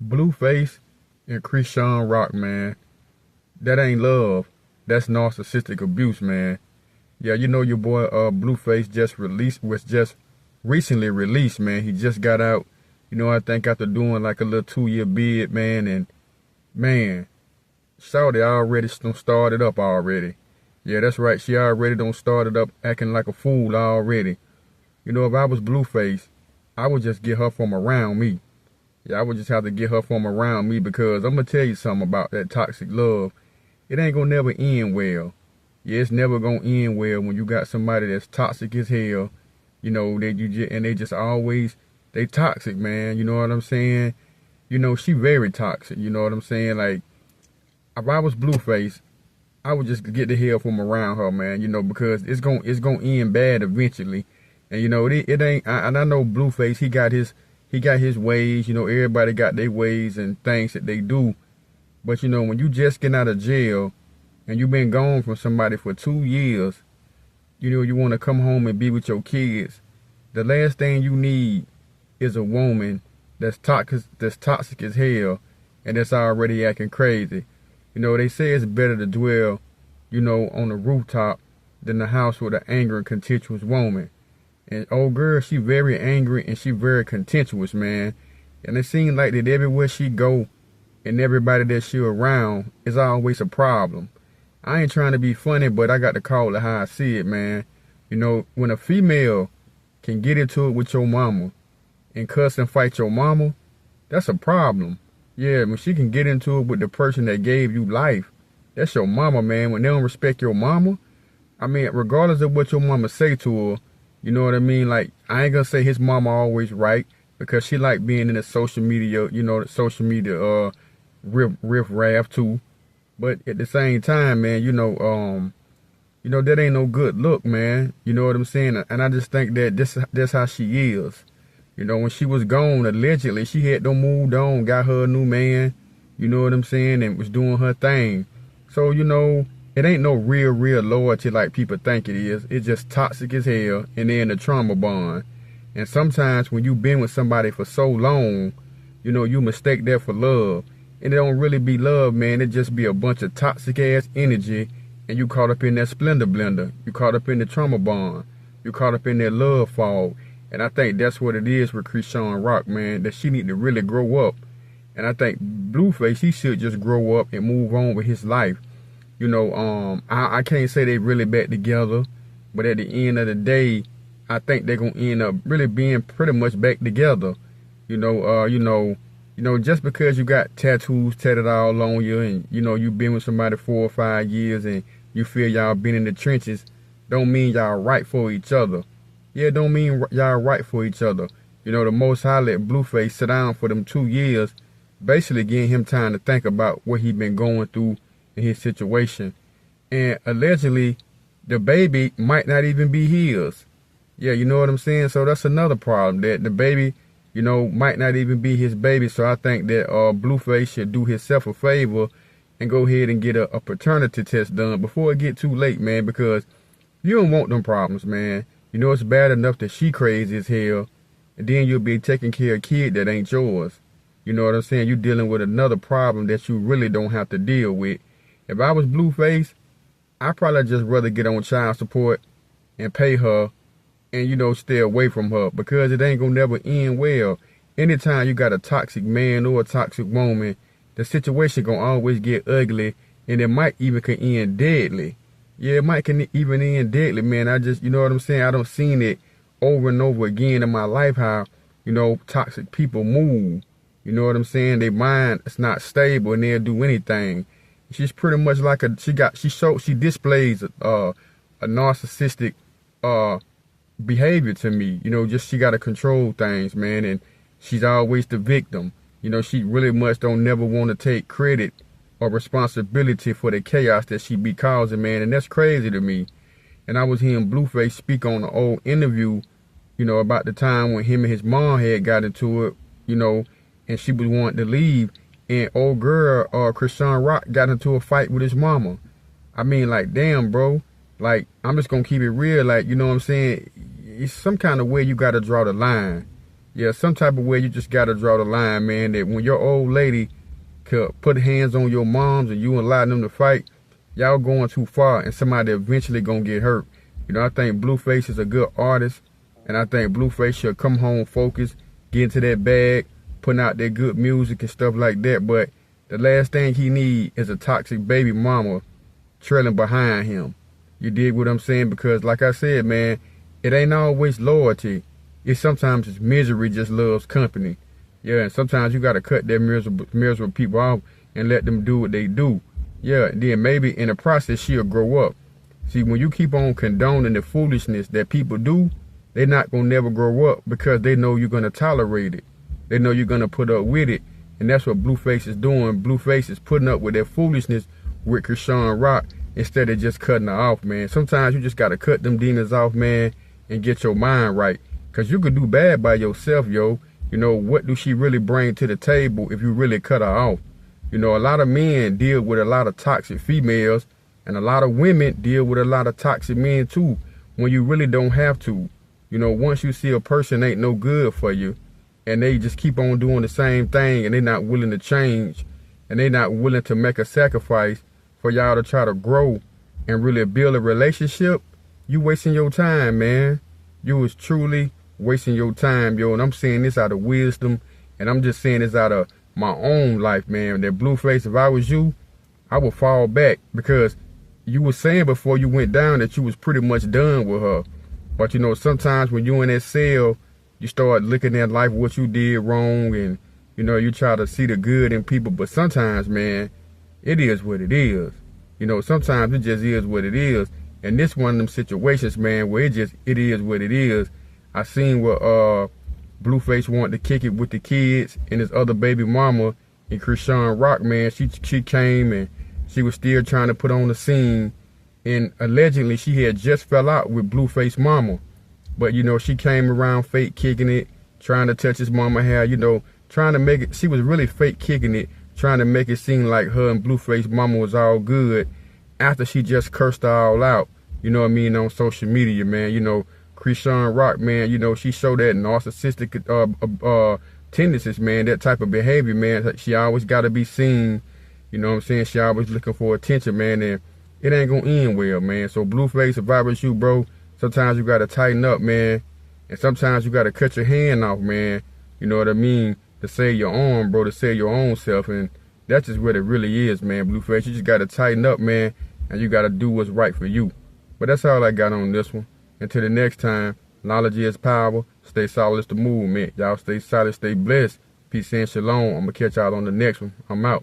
Blueface and Chrisean Rock, man. That ain't love. That's narcissistic abuse, man. Yeah, you know your boy Blueface was just recently released, man. He just got out, I think after doing like a little 2-year bid, man, and man, Shawty already started up already. Yeah, that's right. She already done started up acting like a fool already. If I was Blueface, I would just get her from around me. Yeah, I would just have to get her from around me because I'm going to tell you something about that toxic love. It ain't going to never end well. Yeah, it's never going to end well when you got somebody that's toxic as hell. They just always, they toxic, man. You know what I'm saying? She very toxic. You know what I'm saying? Like, if I was Blueface, I would just get the hell from around her, man. Because it's gonna end bad eventually. And it ain't. And I know Blueface, he got his ways. Everybody got their ways and things that they do. But when you just get out of jail and you've been gone from somebody for 2 years, you want to come home and be with your kids. The last thing you need is a woman that's toxic as hell and that's already acting crazy. They say it's better to dwell, on the rooftop than the house with an angry and contentious woman. And old girl, she very angry and she very contentious, man. And it seems like that everywhere she go and everybody that she around is always a problem. I ain't trying to be funny, but I got to call it how I see it, man. When a female can get into it with your mama and cuss and fight your mama, that's a problem. Yeah, when she can get into it with the person that gave you life, that's your mama, man. When they don't respect your mama, I mean, regardless of what your mama say to her, you know what I mean? Like, I ain't gonna say his mama always right because she like being in the social media, the social media riff raff too. But at the same time, man, that ain't no good look, man. You know what I'm saying? And I just think that that's how she is. When she was gone, allegedly, she had done moved on, got her a new man, you know what I'm saying, and was doing her thing. So, it ain't no real loyalty like people think it is. It's just toxic as hell, and they're in a trauma bond. And sometimes when you've been with somebody for so long, you mistake that for love. And it don't really be love, man. It just be a bunch of toxic-ass energy, and you caught up in that splendor blender. You caught up in the trauma bond. You caught up in that love fog. And I think that's what it is with Chrisean Rock, man, that she need to really grow up. And I think Blueface, he should just grow up and move on with his life. I can't say they really back together, but at the end of the day, I think they're going to end up really being pretty much back together. Just because you got tattoos tatted all on you and, you've been with somebody 4 or 5 years and you feel y'all been in the trenches, don't mean y'all right for each other. Yeah, don't mean y'all right for each other. The Most High let Blueface sit down for them 2 years, basically giving him time to think about what he been going through in his situation. And allegedly, the baby might not even be his. Yeah, you know what I'm saying? So that's another problem, that the baby, might not even be his baby. So I think that Blueface should do himself a favor and go ahead and get a paternity test done before it get too late, man, because you don't want them problems, man. It's bad enough that she crazy as hell, and then you'll be taking care of a kid that ain't yours. You know what I'm saying? You're dealing with another problem that you really don't have to deal with. If I was Blueface, I'd probably just rather get on child support and pay her and, stay away from her because it ain't gonna never end well. Anytime you got a toxic man or a toxic woman, the situation gonna always get ugly, and it might even can end deadly. Yeah, it might can even end deadly, man. I just, you know what I'm saying? I don't seen it over and over again in my life how, toxic people move. You know what I'm saying? Their mind is not stable and they'll do anything. She's pretty much like she displays a narcissistic behavior to me. Just she got to control things, man, and she's always the victim. She really much don't never want to take credit or responsibility for the chaos that she be causing, man, and that's crazy to me. And I was hearing Blueface speak on an old interview, about the time when him and his mom had got into it, and she was wanting to leave, and old girl, Chrisean Rock, got into a fight with his mama. I mean, like, damn, bro. Like, I'm just gonna keep it real, like, you know what I'm saying? It's some kind of way you gotta draw the line. Yeah, some type of way you just gotta draw the line, man, that when your old lady could put hands on your moms and you allowing them to fight, y'all going too far and somebody eventually gonna get hurt. You know, I think Blueface is a good artist, and I think Blueface should come home focused, get into that bag, putting out that good music and stuff like that, but the last thing he need is a toxic baby mama trailing behind him. You dig what I'm saying? Because like I said, man, it ain't always loyalty. Sometimes it's misery just loves company. Yeah, and sometimes you gotta cut that miserable people off and let them do what they do. Yeah, and then maybe in the process she'll grow up. See, when you keep on condoning the foolishness that people do, they're not gonna never grow up because they know you're gonna tolerate it. They know you're gonna put up with it. And that's what Blueface is doing. Blueface is putting up with that foolishness with Chrisean Rock instead of just cutting her off, man. Sometimes you just gotta cut them demons off, man, and get your mind right. Cause you could do bad by yourself, yo. You know, what do she really bring to the table if you really cut her off? You know, a lot of men deal with a lot of toxic females, and a lot of women deal with a lot of toxic men too, when you really don't have to. You know, once you see a person ain't no good for you, and they just keep on doing the same thing, and they're not willing to change, and they're not willing to make a sacrifice for y'all to try to grow and really build a relationship, you wasting your time, man. You was truly wasting your time, yo. And I'm saying this out of wisdom, and I'm just saying this out of my own life, man. That Blueface, if I was you, I would fall back, because you were saying before you went down that you was pretty much done with her. But you know, sometimes when you in that cell, you start looking at life, what you did wrong, and you know, you try to see the good in people. But sometimes, man, it is what it is. You know, sometimes it just is what it is. And this one of them situations, man, where it is what it is. I seen where Blueface wanted to kick it with the kids and his other baby mama, and Chrisean Rock, man, she came and she was still trying to put on the scene, and allegedly she had just fell out with Blueface mama. But you know, she came around fake kicking it, trying to touch his mama hair, you know, trying to make it, she was really fake kicking it, trying to make it seem like her and Blueface mama was all good after she just cursed her all out, you know what I mean, on social media, man. You know, Chrisean Rock, man, you know, she showed that narcissistic tendencies, man, that type of behavior, man. She always got to be seen, you know what I'm saying? She always looking for attention, man, and it ain't gonna end well, man. So Blueface, if I was you, bro, sometimes you got to tighten up, man, and sometimes you got to cut your hand off, man, you know what I mean, to save your arm, bro, to save your own self. And that's just what it really is, man, Blueface. You just got to tighten up, man, and you got to do what's right for you. But that's all I got on this one. Until the next time, knowledge is power. Stay solid is the movement. Y'all stay solid, stay blessed. Peace and shalom. I'm going to catch y'all on the next one. I'm out.